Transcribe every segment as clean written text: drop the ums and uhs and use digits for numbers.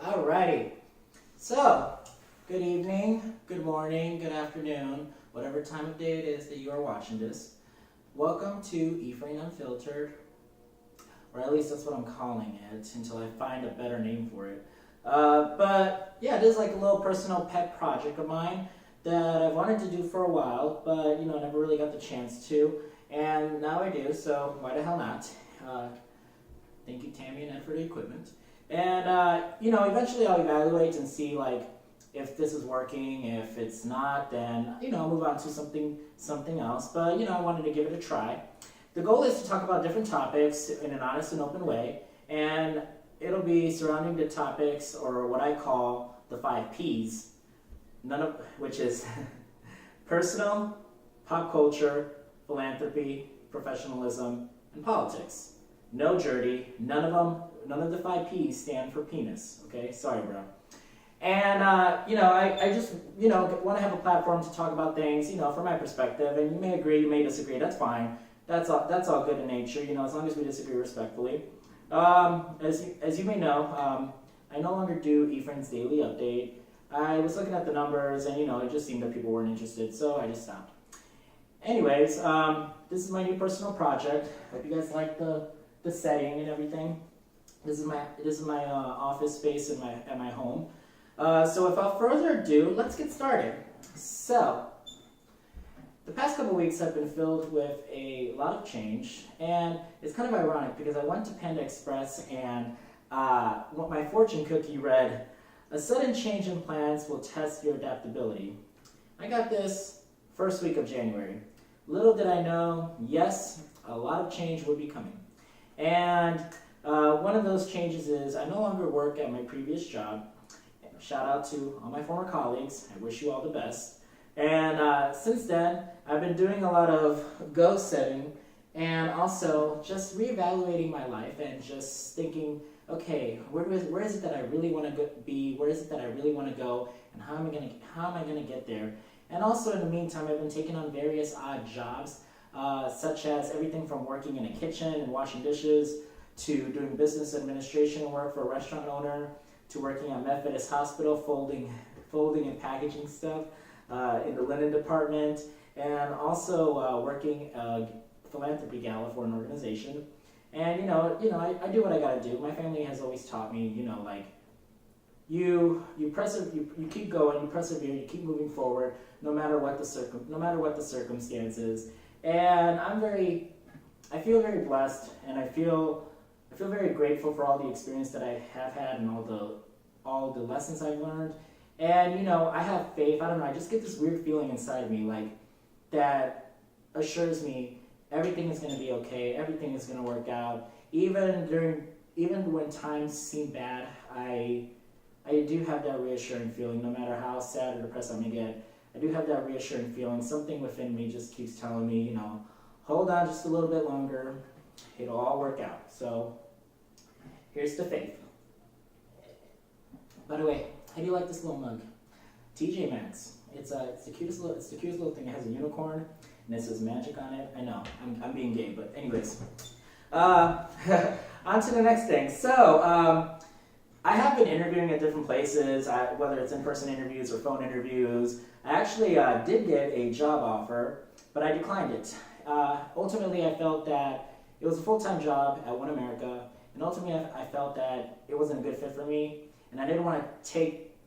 Alrighty, so good evening, good morning, good afternoon, whatever time of day it is that you are watching this. Welcome to Efrain Unfiltered, or at least that's what I'm calling it until I find a better name for it. But yeah, it is like a little personal pet project of mine that I've wanted to do for a while, but never really got the chance to, and now I do, so why the hell not? Thank you, Tammy and Ed, for the equipment. And eventually I'll evaluate and see like if this is working. If it's not, then I'll move on to something else. But I wanted to give it a try. The goal is to talk about different topics in an honest and open way, and it'll be surrounding the topics, or what I call the 5 P's, which is personal, pop culture, philanthropy, professionalism, and politics. No dirty, none of the 5 P's stand for penis, okay? Sorry, bro. And, I just, want to have a platform to talk about things, from my perspective, and you may agree, you may disagree, that's fine. That's all good in nature, as long as we disagree respectfully. As you may know, I no longer do Efrain's Daily Update. I was looking at the numbers, and, it just seemed that people weren't interested, so I just stopped. Anyways, this is my new personal project. Hope you guys like the setting and everything. This is my office space at my home. So without further ado, let's get started. So, the past couple weeks have been filled with a lot of change, and it's kind of ironic because I went to Panda Express and my fortune cookie read, "A sudden change in plans will test your adaptability." I got this first week of January. Little did I know, yes, a lot of change would be coming. And one of those changes is I no longer work at my previous job. Shout out to all my former colleagues. I wish you all the best. And since then, I've been doing a lot of goal setting and also just reevaluating my life and just thinking, okay, where is it that I really want to be? Where is it that I really want to go? And how am I gonna get there? And also in the meantime, I've been taking on various odd jobs, such as everything from working in a kitchen and washing dishes, to doing business administration work for a restaurant owner, to working at Methodist Hospital, folding and packaging stuff in the linen department, and also working a philanthropy gala for an organization. And I do what I gotta do. My family has always taught me, you keep going, you persevere, you keep moving forward, no matter what the circumstances. And I feel very blessed, and I feel very grateful for all the experience that I have had and all the lessons I've learned. And I have faith. I don't know. I just get this weird feeling inside of me, like that assures me everything is going to be okay. Everything is going to work out. Even when times seem bad, I do have that reassuring feeling. No matter how sad or depressed I may get, I do have that reassuring feeling. Something within me just keeps telling me, hold on just a little bit longer. It'll all work out. So here's to faith. By the way, how do you like this little mug? TJ Maxx. It's the cutest little thing. It has a unicorn and it says magic on it. I know, I'm being gay, but anyways. On to the next thing. So, I have been interviewing at different places, whether it's in-person interviews or phone interviews. I actually did get a job offer, but I declined it. Ultimately, I felt that it was a full-time job at One America, and ultimately I felt that it wasn't a good fit for me, and I didn't want to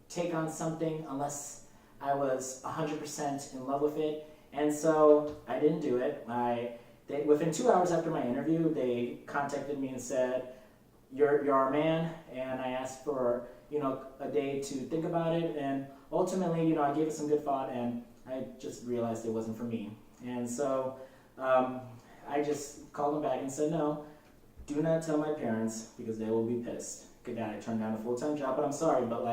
take on something unless I was 100% in love with it, and so I didn't do it. Within 2 hours after my interview, they contacted me and said, You're our man, and I asked for a day to think about it, and ultimately I gave it some good thought, and I just realized it wasn't for me. And so I just called them back and said, no, do not tell my parents because they will be pissed. Good that I turned down a full-time job, but I'm sorry, but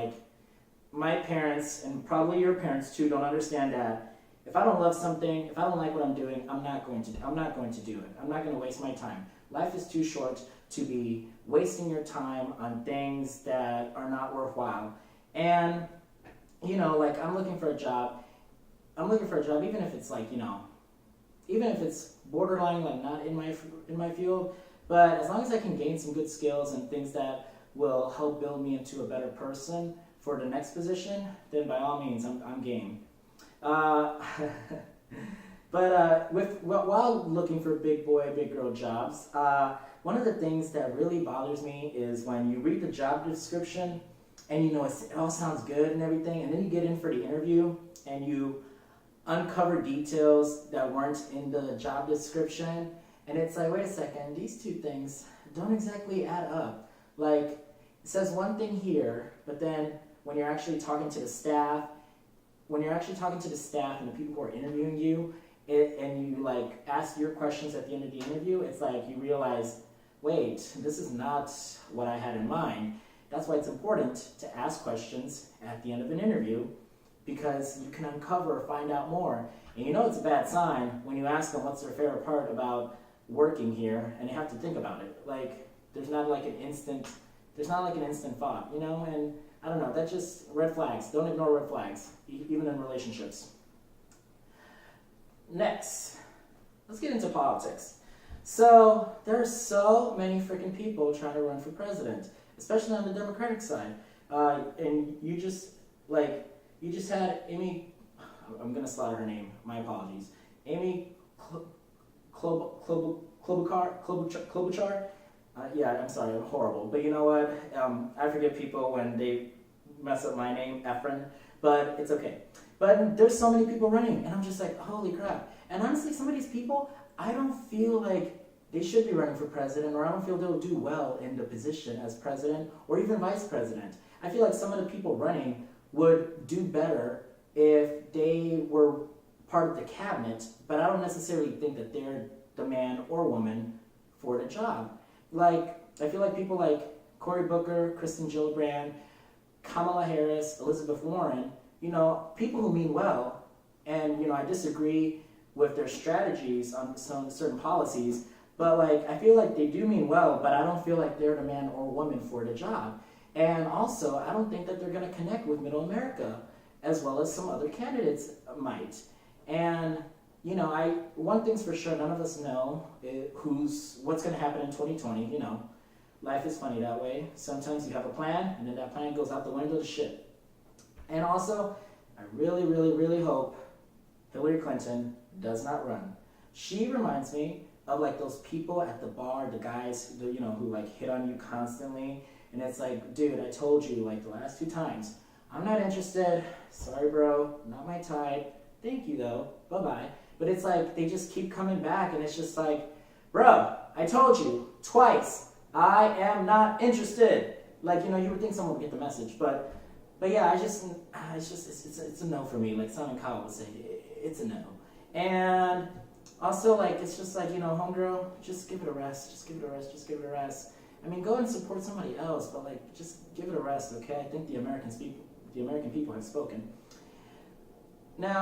my parents, and probably your parents too, don't understand that if I don't love something, if I don't like what I'm doing, I'm not going to do it. I'm not going to waste my time. Life is too short to be wasting your time on things that are not worthwhile. And I'm looking for a job. Even if it's even if it's borderline not in my field, But as long as I can gain some good skills and things that will help build me into a better person for the next position, then by all means, I'm game. While looking for big boy, big girl jobs, one of the things that really bothers me is when you read the job description and you know it all sounds good and everything, and then you get in for the interview and you uncover details that weren't in the job description, and it's like, wait a second, these two things don't exactly add up. Like, it says one thing here, but then when you're actually talking to the staff, and the people who are interviewing you, and you like ask your questions at the end of the interview, it's like you realize, wait, this is not what I had in mind. That's why it's important to ask questions at the end of an interview, because you can uncover, find out more. And you know it's a bad sign when you ask them what's their favorite part about working here, and they have to think about it. Like, there's not like an instant thought, you know? And I don't know, that's just red flags. Don't ignore red flags, even in relationships. Next, let's get into politics. So there are so many freaking people trying to run for president, especially on the Democratic side. And you just had Amy, I'm going to slaughter her name, my apologies. Amy Klobuchar. Yeah, I'm sorry, I'm horrible. But you know what? I forget people when they mess up my name, Efrain, but it's okay. But there's so many people running, and I'm just like, holy crap. And honestly, some of these people, I don't feel like they should be running for president, or I don't feel they'll do well in the position as president or even vice president. I feel like some of the people running would do better if they were part of the cabinet, but I don't necessarily think that they're the man or woman for the job. Like, I feel like people like Cory Booker, Kristen Gillibrand, Kamala Harris, Elizabeth Warren, you know, people who mean well, and, you know, I disagree with their strategies on some certain policies, but, like, I feel like they do mean well, but I don't feel like they're the man or woman for the job. And also, I don't think that they're going to connect with Middle America as well as some other candidates might. And, you know, one thing's for sure, none of us know what's going to happen in 2020, you know. Life is funny that way. Sometimes you have a plan, and then that plan goes out the window to shit. And also, I really, really, really hope Hillary Clinton does not run. She reminds me of like those people at the bar, the guys, you know, who like hit on you constantly. And it's like, dude, I told you like the last 2 times, I'm not interested. Sorry, bro, not my type. Thank you though, bye-bye. But it's like, they just keep coming back, and it's just like, bro, I told you twice, I am not interested. Like, you know, you would think someone would get the message, but yeah, it's a no for me. Like Simon Cowell would say, it's a no. And also, like, it's just like, you know, homegirl, just give it a rest. Just give it a rest. Just give it a rest. I mean, go and support somebody else, but like, just give it a rest, okay? I think the American people have spoken. Now.